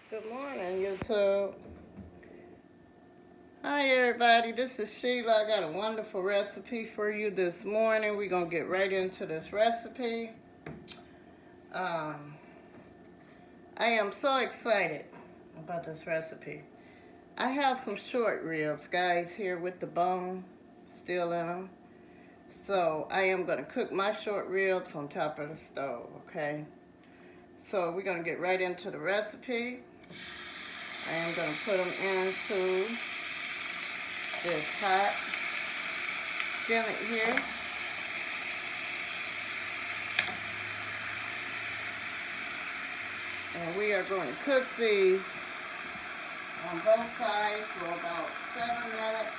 Good morning, YouTube. Hi, everybody. This is Sheila. I got a wonderful recipe for you this morning. We're going to get right into this recipe. I am so excited about this recipe. I have some short ribs, guys, here with the bone still in them. So I am going to cook my short ribs on top of the stove, okay? So we're going to get right into the recipe. I am going to put them into this hot skillet here. And we are going to cook these on both sides for about 7 minutes.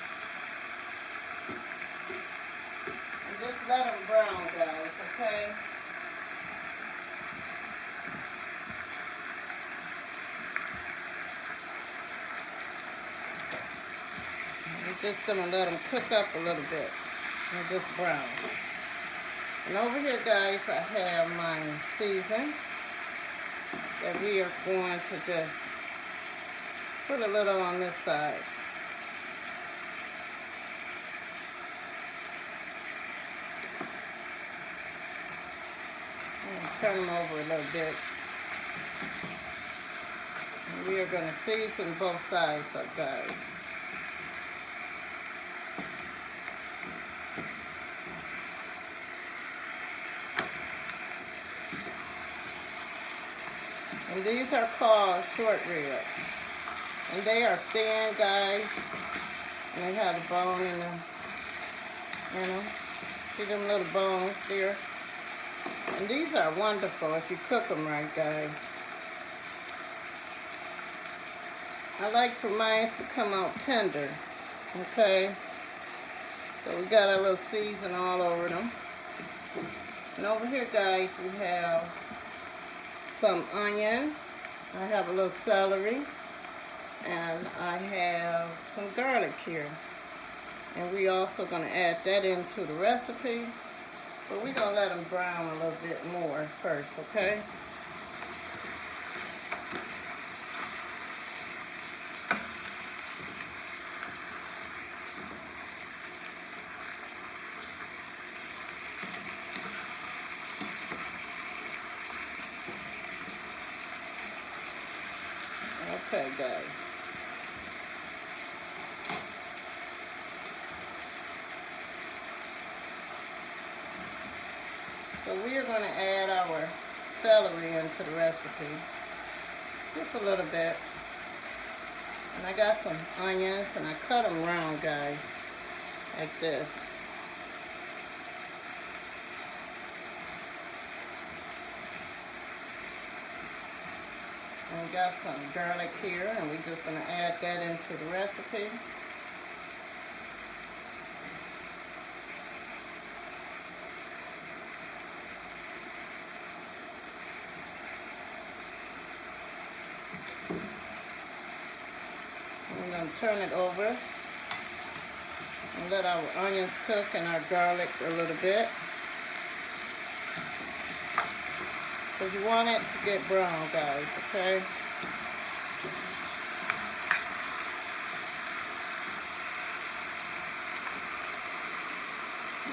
And just let them brown, guys, okay? We're just going to let them cook up a little bit and just brown. And over here, guys, I have my season that we are going to just put a little on this side. And turn them over a little bit. And we are going to season both sides up, guys. And these are called short ribs. And they are thin, guys. And they have the bone in them. You know, see them little bones there? And these are wonderful if you cook them right, guys. I like for mine to come out tender, okay? So we got our little season all over them. And over here, guys, we have some onion. I have a little celery. And I have some garlic here. And we also going to add that into the recipe. But we're going to let them brown a little bit more first, okay? Okay, guys. So we are going to add our celery into the recipe. Just a little bit. And I got some onions and I cut them round, guys. Like this. And we got some garlic here, and we're just going to add that into the recipe. We're going to turn it over and let our onions cook and our garlic a little bit. Because you want it to get brown, guys, okay?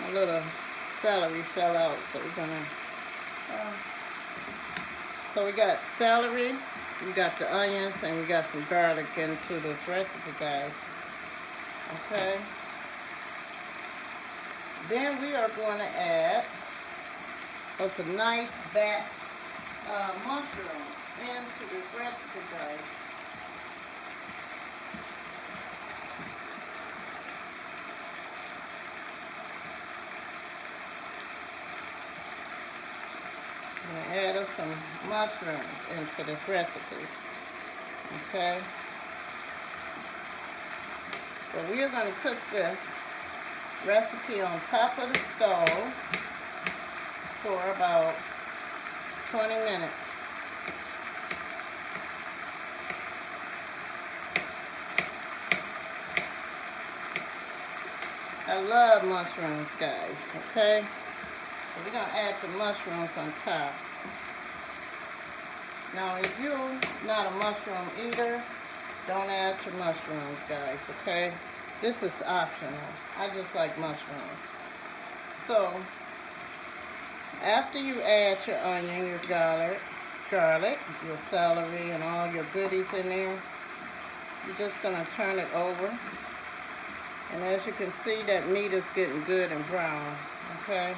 A little celery fell out, so we're gonna... So we got celery, we got the onions, and we got some garlic into this recipe, guys. Okay? Then we are going to add some nice batch mushrooms into this recipe, guys. I'm going to add us some mushrooms into this recipe. Okay? So we are going to cook this recipe on top of the stove for about 20 minutes. I love mushrooms, guys, okay? So we're going to add the mushrooms on top. Now, if you're not a mushroom eater, don't add your mushrooms, guys, okay? This is optional. I just like mushrooms. So, after you add your onion, your garlic, your celery, and all your goodies in there, you're just going to turn it over. And as you can see, that meat is getting good and brown, okay?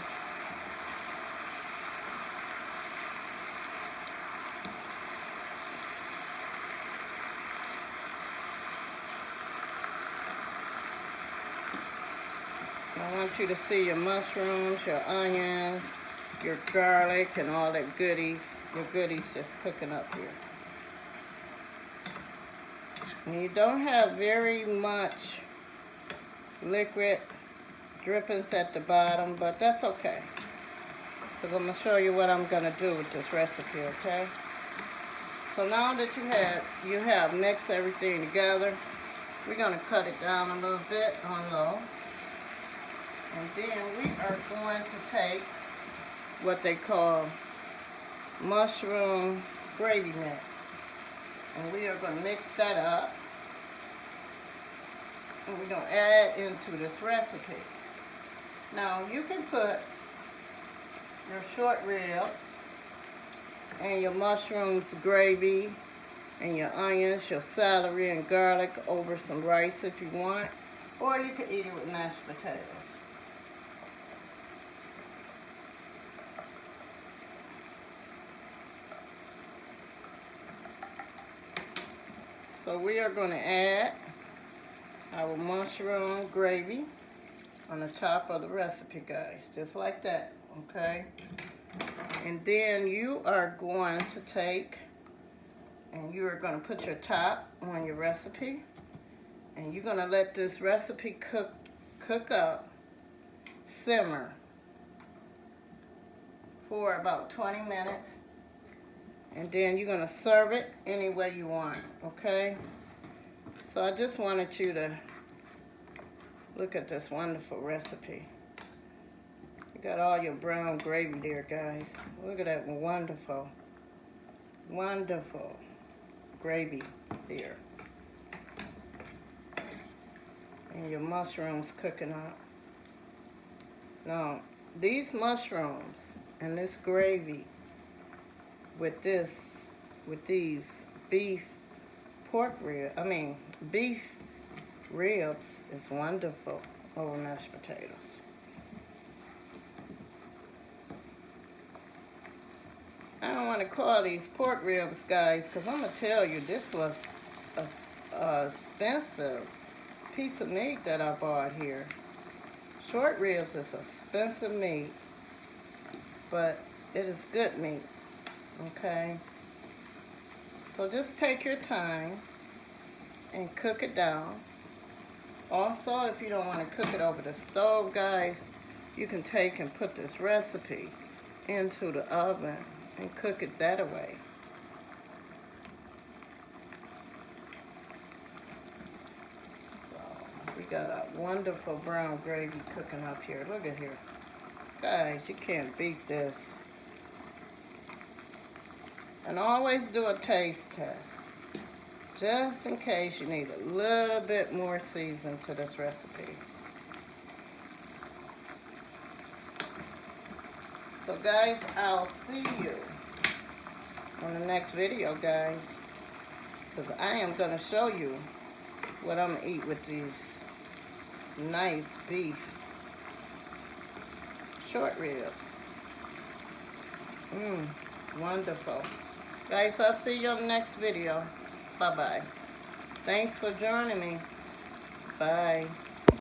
I want you to see your mushrooms, your onions, your garlic, and all that goodies. Your goodies just cooking up here. And you don't have very much liquid drippings at the bottom, but that's okay. Because I'm going to show you what I'm going to do with this recipe, okay? So now that you have mixed everything together, we're going to cut it down a little bit on low. And then we are going to take what they call mushroom gravy mix. And we are going to mix that up. And we're going to add into this recipe. Now, you can put your short ribs and your mushrooms gravy and your onions, your celery and garlic over some rice if you want. Or you can eat it with mashed potatoes. So we are going to add our mushroom gravy on the top of the recipe, guys, just like that, okay? And then you are going to take and you are going to put your top on your recipe, and you're going to let this recipe cook up, simmer for about 20 minutes. And then you're going to serve it any way you want, okay? So I just wanted you to look at this wonderful recipe. You got all your brown gravy there, guys. Look at that wonderful, wonderful gravy there. And your mushrooms cooking up. Now, these mushrooms and this gravy with these beef ribs is wonderful over mashed potatoes. I don't want to call these pork ribs, guys, because I'm going to tell you this was a expensive piece of meat that I bought here. Short ribs is expensive meat, but it is good meat. Okay, so just take your time and cook it down. Also, if you don't want to cook it over the stove, guys, you can take and put this recipe into the oven and cook it that way. So, we got a wonderful brown gravy cooking up here. Look at here. Guys, you can't beat this. And always do a taste test, just in case you need a little bit more season to this recipe. So guys, I'll see you on the next video, guys, because I am going to show you what I'm going to eat with these nice beef short ribs. Wonderful. Guys, I'll see you on the next video. Bye-bye. Thanks for joining me. Bye.